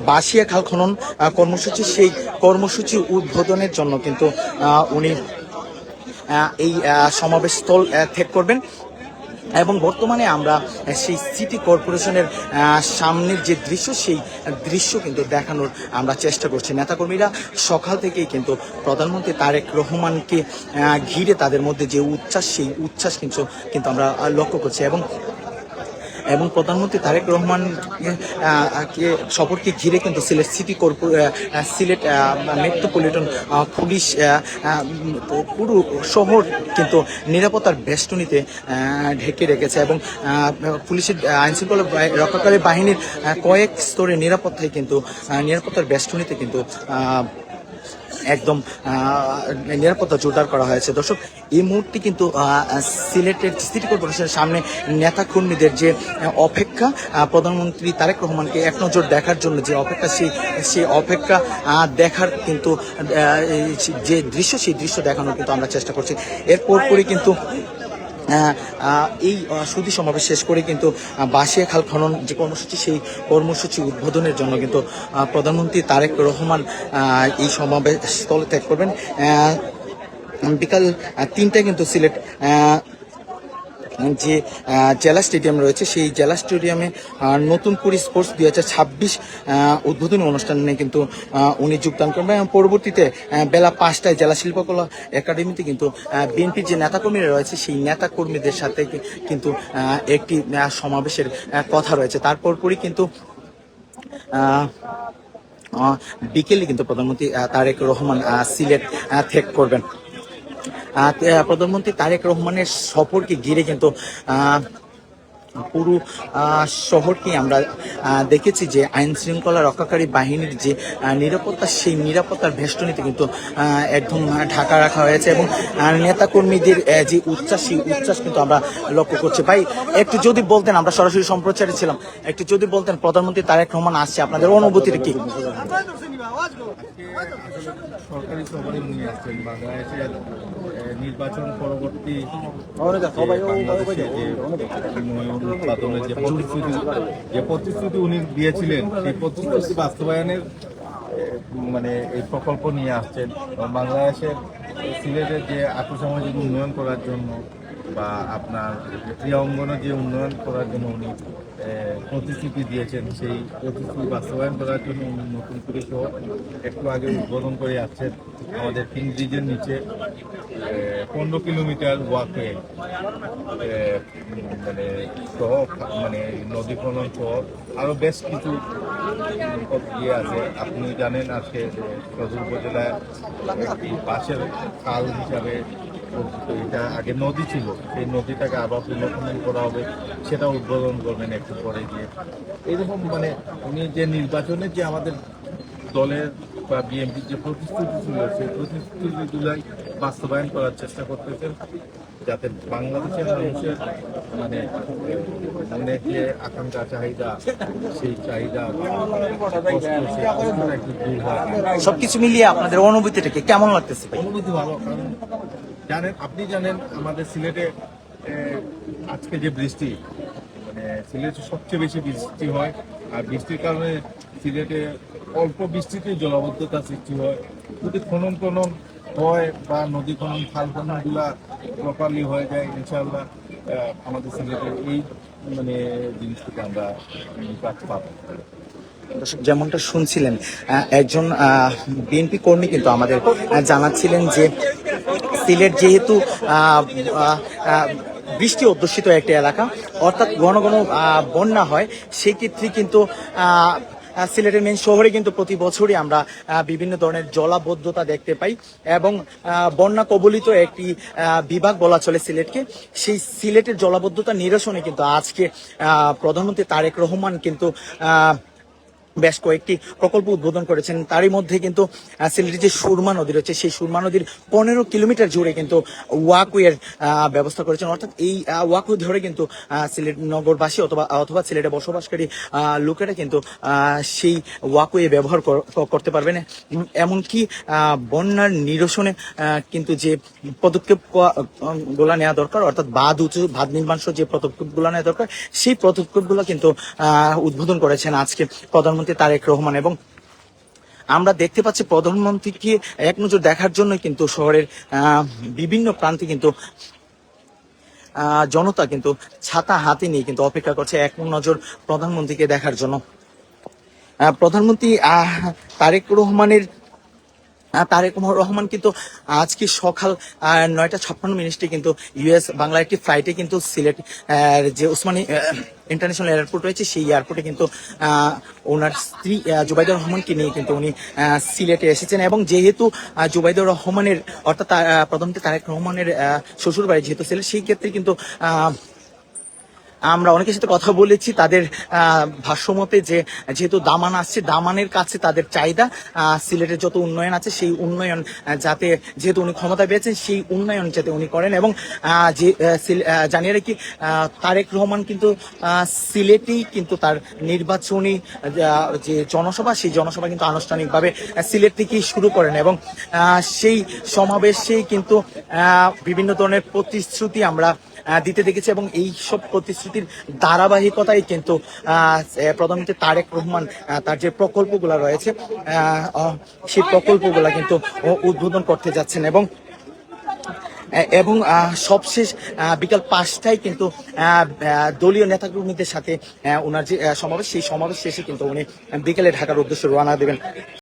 বাঁশিয়া খাল খনন কর্মসূচি, সেই কর্মসূচি উদ্বোধনের জন্য কিন্তু উনি এই সমাবেশ স্থল ত্যাগ করবেন। এবং বর্তমানে আমরা সেই সিটি কর্পোরেশনের সামনের যে দৃশ্য, সেই দৃশ্য কিন্তু দেখানোর আমরা চেষ্টা করছি। নেতাকর্মীরা সকাল থেকেই কিন্তু প্রধানমন্ত্রী তারেক রহমানকে ঘিরে তাদের মধ্যে যে উচ্ছ্বাস, সেই উচ্ছ্বাস কিন্তু আমরা লক্ষ্য করছি। এবং প্রধানমন্ত্রী তারেক রহমান সফরকে ঘিরে কিন্তু সিলেট সিলেট মেট্রোপলিটন পুলিশ পুরো শহর কিন্তু নিরাপত্তার বেষ্টনীতে ঢেকে রেখেছে। এবং পুলিশের আইনশৃঙ্খলা রক্ষাকারী বাহিনীর কয়েক স্তরে নিরাপত্তার বেষ্টনীতে কিন্তু একদম নিরাপত্তা জোরদার করা হয়েছে। দর্শক, এই মুহূর্তে কিন্তু সিলেটের সিটি কর্পোরেশনের সামনে নেতা কর্মীদের যে অপেক্ষা, প্রধানমন্ত্রী তারেক রহমানকে এক নজর দেখার জন্য যে অপেক্ষা, সেই অপেক্ষা দেখার কিন্তু যে দৃশ্য, সেই দৃশ্য দেখানোর কিন্তু আমরা চেষ্টা করছি। এরপর করে কিন্তু এই সুধী সমাবেশ শেষ করে কিন্তু বাঁশিয়া খাল খনন যে কর্মসূচি, সেই কর্মসূচি উদ্বোধনের জন্য কিন্তু প্রধানমন্ত্রী তারেক রহমান এই সমাবেশ স্থলে ত্যাগ করবেন। বিকাল 3টায় কিন্তু সিলেট যে জেলা স্টেডিয়াম রয়েছে, সেই জেলা স্টেডিয়ামে নতুন করে স্পোর্টস 2026 উদ্বোধনী অনুষ্ঠানে কিন্তু উনি যোগদান করবেন। এবং পরবর্তীতে বেলা 5টায় জেলা শিল্পকলা একাডেমিতে কিন্তু বিএনপির যে নেতাকর্মীরা রয়েছে, সেই নেতাকর্মীদের সাথে কিন্তু একটি সমাবেশের কথা রয়েছে। তারপরই কিন্তু বিকেলে কিন্তু প্রধানমন্ত্রী তারেক রহমান সিলেট ত্যাগ করবেন। প্রধানমন্ত্রী তারেক রহমানের সফরকে ঘিরে কিন্তু পুরো শহরটি আমরা দেখেছি যে আইন শৃঙ্খলা রক্ষাকারী বাহিনীর যে নিরাপত্তা, সেই নিরাপত্তার বেষ্টনীতে কিন্তু একদম ঢাকা রাখা হয়েছে। এবং নেতাকর্মীদের যে উচ্ছ্বাস, সেই উচ্ছ্বাস কিন্তু আমরা লক্ষ্য করছি। ভাই, একটু যদি বলতেন, আমরা সরাসরি সম্প্রচারে ছিলাম, একটু যদি বলতেন প্রধানমন্ত্রী তারেক রহমান আসছে, আপনাদের অনুভূতিটা কি? সরকারি সফরে নিয়ে আসছেন বাংলাদেশের নির্বাচন পরবর্তী উৎপাদনের যে প্রতিশ্রুতি উনি দিয়েছিলেন, সেই প্রতিশ্রুতি বাস্তবায়নের মানে এই প্রকল্প নিয়ে আসছেন। বাংলাদেশের সিলেটের যে আর্থসামাজিক উন্নয়ন করার জন্য বা আপনার ক্রীড়া অঙ্গনের যে উন্নয়ন করার জন্য উনি প্রতিশ্রুতি দিয়েছেন, সেই প্রতিশ্রুতি বাস্তবায়ন করার জন্য উনি নতুন করে শহর একটু আগে উদ্বোধন করে আসছেন। আমাদের কিং ব্রিজের নিচে 15 কিলোমিটার ওয়াকওয়ে মানে নদী খনন সহ আরও বেশ কিছু ইয়ে আছে। আপনি জানেন আজকে সদর উপজেলায় বাঁশের খাল হিসাবে এটা আগে নদী ছিল, সেই নদীটাকে আবার পুনর্খনন করা হবে, সেটা উদ্বোধন করবেন একটু পরে গিয়ে। এইরকম মানে উনি যে নির্বাচনে যে আমাদের দলের বা বিএনপির যে প্রতিশ্রুতি ছিল, সেই প্রতিশ্রুতিগুলাই বাস্তবায়ন করার চেষ্টা করতেছেন, যাতে বাংলাদেশের মানুষের মানে মনের যে আকাঙ্ক্ষা চাহিদা, সেই চাহিদা সবকিছু মিলিয়ে আপনাদের অনুভূতিটা কি কেমন লাগতেছে? অনুভূতি ভালো, কারণ আপনি জানেন আমাদের সিলেটে আজকে যে বৃষ্টি, মানে সিলেটে সবচেয়ে বেশি বৃষ্টি হয়, আর বৃষ্টির কারণে সিলেটে অল্প বৃষ্টিতে জলাবদ্ধতা সৃষ্টি হয়। যদি খনন হয় বা নদী খনন, খাল খননগুলা প্রপারলি হয়ে যায়, ইনশাআল্লাহ আমাদের সিলেটের এই মানে জিনিস থেকে আমরা কাজ পাবো। দর্শক, যেমনটা শুনছিলেন, একজন বিএনপি কর্মী কিন্তু আমাদের জানাচ্ছিলেন যে সিলেট যেহেতু বৃষ্টি অধ্যুষিত একটি এলাকা, অর্থাৎ ঘন ঘন বন্যা হয়, সেক্ষেত্রে কিন্তু সিলেটের মেন শহরে কিন্তু প্রতি বছরই আমরা বিভিন্ন ধরনের জলাবদ্ধতা দেখতে পাই। এবং বন্যা কবলিত একটি বিভাগ বলা চলে সিলেটকে। সেই সিলেটের জলাবদ্ধতা নিরসনে কিন্তু আজকে প্রধানমন্ত্রী তারেক রহমান কিন্তু বেশ কয়েকটি প্রকল্প উদ্বোধন করেছেন। তারই মধ্যে কিন্তু সিলেটের যে সুরমা নদী রয়েছে, সেই সুরমা নদীর 15 কিলোমিটার জুড়ে কিন্তু ওয়াকওয়ের ব্যবস্থা করেছেন। অর্থাৎ এই ওয়াকওয়ে ধরে কিন্তু সিলেট নগরবাসী অথবা সিলেটে বসবাসকারী লোকেরা কিন্তু সেই ওয়াকওয়ে ব্যবহার করতে পারবেন। এমনকি বন্যার নিরসনে কিন্তু যে পদক্ষেপগুলো নেওয়া দরকার, অর্থাৎ বাঁধ নির্মাণ সহ যে পদক্ষেপগুলো নেওয়া দরকার, সেই পদক্ষেপগুলো কিন্তু উদ্বোধন করেছেন আজকে প্রধানমন্ত্রী প্রধানমন্ত্রী তারেক রহমান। এবং আমরা দেখতে পাচ্ছি প্রধানমন্ত্রীকে এক নজর দেখার জন্য কিন্তু শহরের বিভিন্ন প্রান্তে কিন্তু জনতা কিন্তু ছাতা হাতে নিয়ে কিন্তু অপেক্ষা করছে এক নজর প্রধানমন্ত্রীকে দেখার জন্য। প্রধানমন্ত্রী তারেক রহমান কিন্তু আজকে সকাল 9:56 কিন্তু ইউএস বাংলা একটি ফ্লাইটে কিন্তু সিলেট যে ওসমানী ইন্টারন্যাশনাল এয়ারপোর্ট রয়েছে সেই এয়ারপোর্টে কিন্তু ওনার স্ত্রী জুবাইদুর রহমানকে নিয়ে কিন্তু উনি সিলেটে এসেছেন। এবং যেহেতু জুবাইদুর রহমানের অর্থাৎ প্রধানমন্ত্রী তারেক রহমানের শ্বশুর বাড়ি যেহেতু সিলেট, সেই ক্ষেত্রে কিন্তু আমরা অনেকের সাথে কথা বলেছি, তাদের ভাষ্যমতে যে যেহেতু দামান আসছে, দামানের কাছে তাদের চাহিদা সিলেটের যত উন্নয়ন আছে সেই উন্নয়ন যাতে, যেহেতু উনি ক্ষমতা পেয়েছেন, সেই উন্নয়ন যাতে উনি করেন। এবং যে জানিয়ে রাখি, তারেক রহমান কিন্তু সিলেটেই কিন্তু তার নির্বাচনী যে জনসভা, সেই জনসভা কিন্তু আনুষ্ঠানিকভাবে সিলেট থেকেই শুরু করেন। এবং সেই সমাবেশেই কিন্তু বিভিন্ন ধরনের প্রতিশ্রুতি আমরা দিতে দেখেছি। এবং এই সব প্রতিশ্রুতির ধারাবাহিকতায় কিন্তু প্রধানমন্ত্রী তারেক রহমান তার যে প্রকল্পগুলো রয়েছে সেই প্রকল্পগুলো কিন্তু উদ্বোধন করতে যাচ্ছেন। এবং সবশেষ বিকাল 5টায় কিন্তু দলীয় নেতাকর্মীদের সাথে ওনার যে সমাবেশ, সেই সমাবেশ শেষে কিন্তু উনি বিকেলে ঢাকার উদ্দেশ্যে রওনা দেবেন।